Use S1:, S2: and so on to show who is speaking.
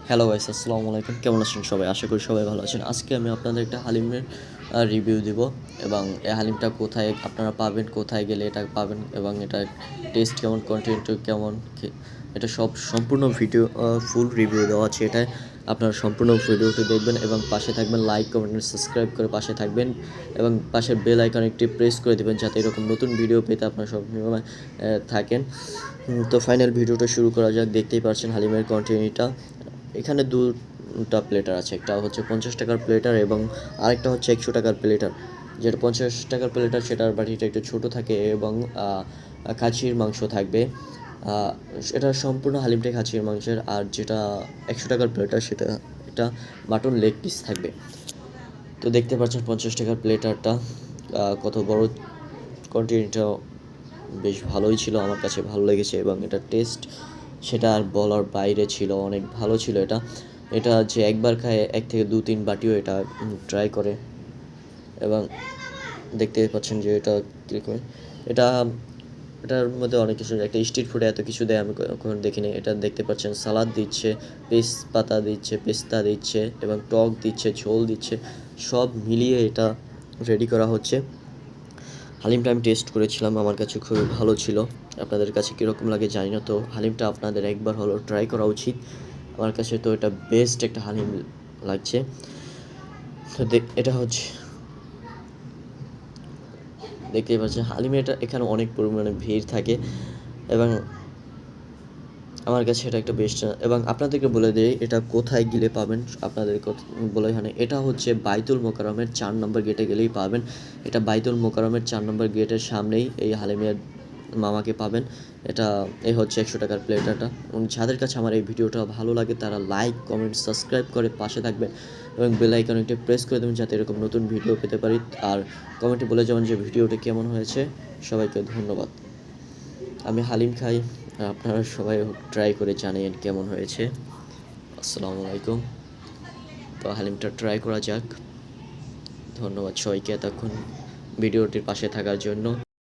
S1: Hello guys, আসসালামু আলাইকুম। কেমন আছেন সবাই? আশা করি সবাই ভালো আছেন। আজকে আমি আপনাদের একটা হালিমের রিভিউ দিব এবং এই হালিমটা কোথায় আপনারা পাবেন, কোথায় গেলে এটা পাবেন এবং এটার টেস্ট কেমন, কন্টেন্ট কেমন, এটা সব সম্পূর্ণ ভিডিও ফুল রিভিউ দেওয়া আছে এটায়। আপনারা সম্পূর্ণ ভিডিওটি দেখবেন এবং পাশে থাকবেন, লাইক, কমেন্ট, সাবস্ক্রাইব করে পাশে থাকবেন এবং পাশের বেল আইকন একটি প্রেস করে দেবেন যাতে এরকম নতুন ভিডিও পেতে আপনারা সবসময় থাকেন। তো ফাইনাল ভিডিওটা শুরু করা যাক। দেখতেই পাচ্ছেন হালিমের কন্টিনিউটা। এখানে দুটা প্লেটার আছে, একটা হচ্ছে 50 টাকার প্লেটার এবং আরেকটা হচ্ছে 100 টাকার প্লেটার। যেটা 50 টাকার প্লেটার সেটার বাটিটা একটু ছোটো থাকে এবং খাসির মাংস থাকবে। এটা সম্পূর্ণ হালিমটাই খাসির মাংসের। আর যেটা 100 টাকার প্লেটার সেটা একটা মাটন লেগ পিস থাকবে। তো দেখতে পাচ্ছেন 50 টাকার প্লেটারটা কত বড়। কন্টিনিউটাও বেশ ভালোই ছিল, আমার কাছে ভালো লেগেছে এবং এটার টেস্ট সেটা আর বলার বাইরে ছিল, অনেক ভালো ছিল এটা। এটা যে একবার খায় 1 থেকে 2-3 বাটিও এটা ট্রাই করে এবং দেখতে পাচ্ছেন যে এটা কীরকম। এটা এটার মধ্যে অনেক কিছু, একটা স্ট্রিট ফুডে এত কিছু দেয় আমি কখনো দেখিনি। এটা দেখতে পাচ্ছেন সালাদ দিচ্ছে, পাতা দিচ্ছে, পেস্তা দিচ্ছে এবং টক দিচ্ছে, ঝোল দিচ্ছে, সব মিলিয়ে এটা রেডি করা হচ্ছে। হালিমটা আমি টেস্ট করেছিলাম, আমার কাছে খুবই ভালো ছিল। আপনাদের কাছে কীরকম লাগে জানি না। তো হালিমটা আপনাদের একবার হলেও ট্রাই করা উচিত। আমার কাছে তো এটা বেস্ট একটা হালিম লাগছে। তো এটা হচ্ছে, দেখতেই পাচ্ছেন হালিমে এটা এখানে অনেক পরিমাণে ভিড় থাকে এবং আমার কাছে এটা একটা বেস্ট। এবং আপনাদেরকে বলে দেই এটা কোথায় গেলে পাবেন। আপনাদের বলে এখানে এটা হচ্ছে বাইতুল মোকাররমের 4 নম্বর গেটে গেলেই পাবেন। এটা বাইতুল মোকাররমের 4 নম্বর গেটের সামনেই এই হালিমের মামাকে পাবেন। এটা হচ্ছে 100 টাকার প্লেটারটা। এবং যাদের কাছে আমার এই ভিডিওটা ভালো লাগে তারা লাইক, কমেন্ট, সাবস্ক্রাইব করে পাশে থাকবেন এবং বেল আইকনটি প্রেস করে দেবেন যাতে এরকম নতুন ভিডিও পেতে পারি। আর কমেন্টে বলে যাবেন যে ভিডিওটি কেমন হয়েছে। সবাইকে ধন্যবাদ। আমি হালিম খাই, আপনারা সবাই ট্রাই করে জানিয়েন কেমন হয়েছে। আসসালামু আলাইকুম। তো হালিমটা ট্রাই করা যাক। ধন্যবাদ সবাইকে এতক্ষণ ভিডিওটির পাশে থাকার জন্য।